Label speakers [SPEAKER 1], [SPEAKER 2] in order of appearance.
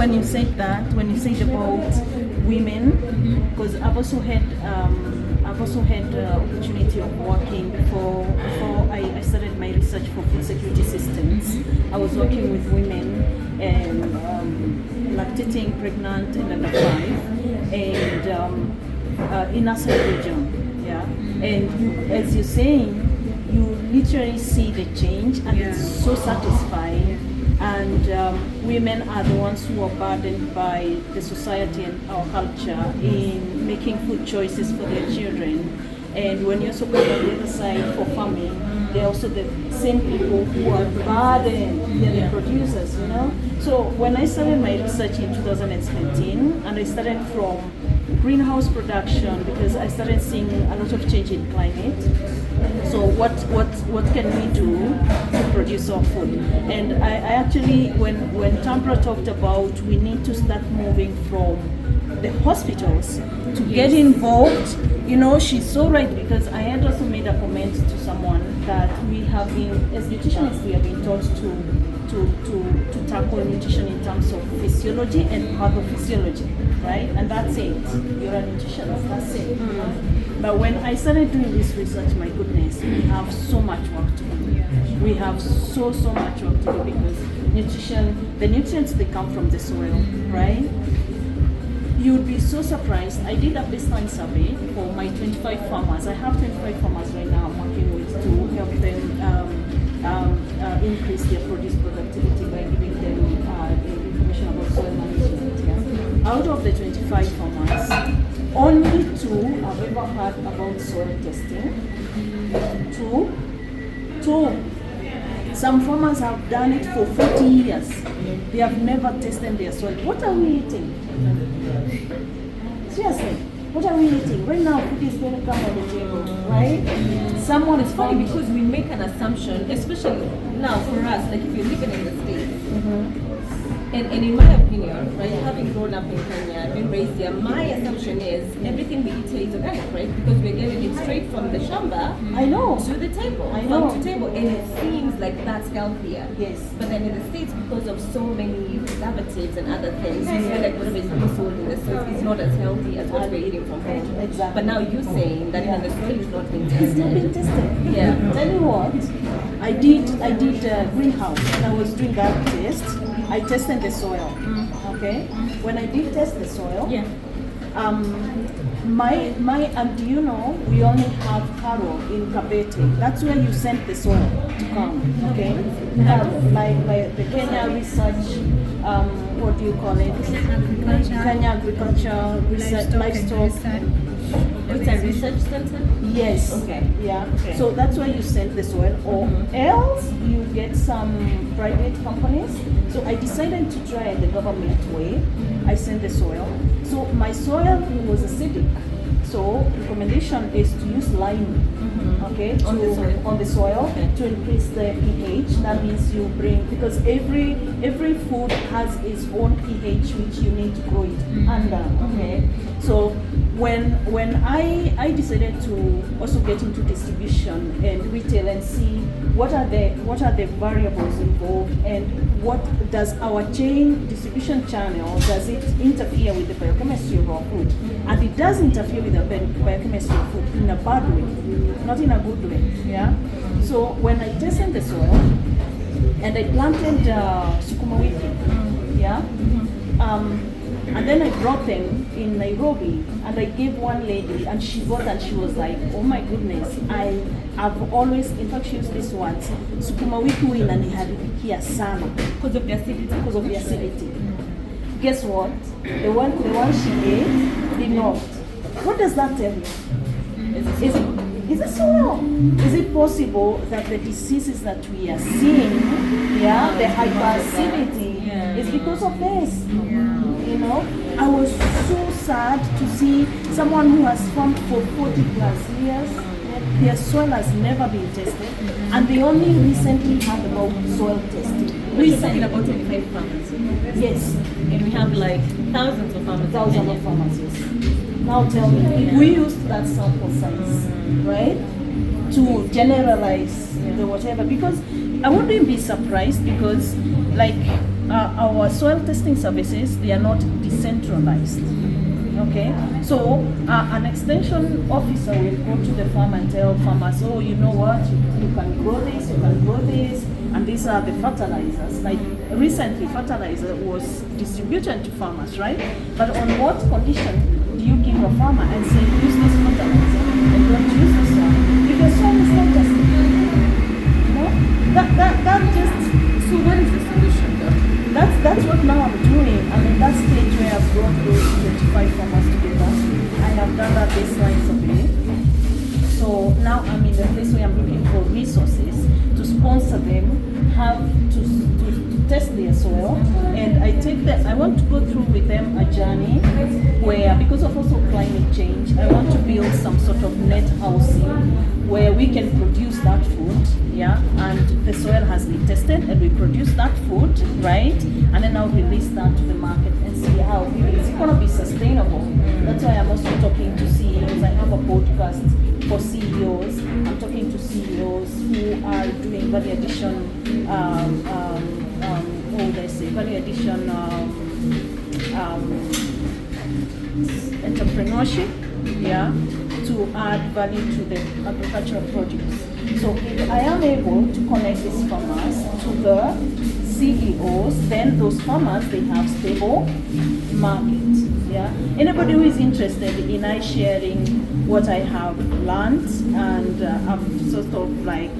[SPEAKER 1] when you said about women, because I've also had the opportunity of working before I started my research for food security systems. I was working with women and lactating, pregnant, and under 5, and in Nursery region, yeah. And as you're saying, you literally see the change, and it's so satisfying. And women are the ones who are burdened by the society and our culture in making food choices for their children. And when you also come on the other side for farming, they're also the same people who are burdened, they're the producers, you know. So when I started my research in 2017, and I started from greenhouse production because I started seeing a lot of change in climate. So what can we do to produce our food? And I actually, when Tambra talked about we need to start moving from the hospitals to get involved, you know, she's so right, because I had also made a comment to someone that we have been, as nutritionists, we have been taught to tackle nutrition in terms of physiology and pathophysiology, right? And that's it. You're a nutritionist, that's it. But when I started doing this research, my goodness, we have so much work to do. We have so much work to do, because nutrition, the nutrients, they come from the soil, right? You'd be so surprised. I did a baseline survey for my 25 farmers. I have 25 farmers right now I'm working with to help them increase their produce productivity by giving them information about soil management. Yeah. Out of the 25 farmers, only 2 have ever heard about soil testing. Two. Some farmers have done it for 40 years. They have never tested their soil. What are we eating? Seriously, what are we eating? Right now, food is going to come on the table, right? Someone
[SPEAKER 2] It's funny because we make an assumption, especially now for us, like if you're living in the States. And in my opinion, right, having grown up in Kenya, been raised here, my assumption is everything we eat here is organic, right? Because we're getting it straight from the shamba to the table, farm to table, and it seems like that's healthier.
[SPEAKER 1] Yes.
[SPEAKER 2] But then in the States, because of so many preservatives and other things, we feel like whatever is being sold in the States is not as healthy as what we're eating from home.
[SPEAKER 1] Exactly.
[SPEAKER 2] But now you're saying that even the soil is not being tested.
[SPEAKER 1] It's not being tested.
[SPEAKER 2] Yeah.
[SPEAKER 1] Tell you what, I did greenhouse, and I was doing that test. I tested the soil. Okay. When I did test the soil, do you know we only have Karo in Kabete? That's where you send the soil to come. Okay. Like the Kenya Research, what do you call it? Kenya Agriculture Research Livestock.
[SPEAKER 2] It's a research center?
[SPEAKER 1] Yes.
[SPEAKER 2] Okay.
[SPEAKER 1] Yeah.
[SPEAKER 2] Okay.
[SPEAKER 1] So that's where you send the soil, or else you get some private companies. So I decided to try the government way. I sent the soil. So my soil was acidic. So recommendation is to use lime. Okay, on the soil to increase the pH. That means you bring, because every food has its own pH which you need to grow it under. Okay, so when I decided to also get into distribution and retail and see what are the variables involved, and what does our distribution channel, does it interfere with the biochemistry of our food? And it does interfere with the biochemistry of food in a bad way, not in a good way. Yeah. So when I tested the soil and I planted sukuma wiki, yeah. And then I brought them in Nairobi, and I gave one lady, and she bought, and she was like, oh my goodness, I have always, in fact she used these words, sukuma wiki inaniharibikia sana because of the acidity. Guess what? The one she gave did not. What does that tell you? Is it soil? Is it possible that the diseases that we are seeing, the hyperacidity, is because of this? You know, I was so sad to see someone who has farmed for 40 plus years, their soil has never been tested, and they only recently heard about soil testing.
[SPEAKER 2] We're talking about 25 farmers.
[SPEAKER 1] Yes.
[SPEAKER 2] And we have like thousands of farmers.
[SPEAKER 1] Yes. Now tell me, if we used that sample size, right, to generalize the whatever, because I wouldn't be surprised, because like our soil testing services, they are not decentralized. Okay, so an extension officer will go to the farm and tell farmers, oh, you know what, you can grow this, you can grow this, and these are the fertilizers. Like recently, fertilizer was distributed to farmers, right? But on what condition do you give a farmer and say, use this fertilizer and don't use this one? If the soil is not tested, you know, that just.
[SPEAKER 2] So what is the solution though?
[SPEAKER 1] That's what now I'm doing. I'm in that stage where I've brought those 25 farmers together. I have done that baseline survey. So now I'm in the place where I'm looking for resources to sponsor them, have to test their soil, and I want to go through with them a journey where, because of also climate change, I want to build some sort of net housing where we can produce that food, yeah, and the soil has been tested and we produce that food, right, and then I'll release that to the market and see how it's going to be sustainable. That's why I'm also talking to CEOs. I have a podcast for CEOs. I'm talking to CEOs who are doing value addition, value addition entrepreneurship, yeah, to add value to the agricultural produce. So if I am able to connect these farmers to the CEOs, then those farmers, they have stable markets. Yeah. Anybody who is interested in I sharing what I have learned and I've sort of like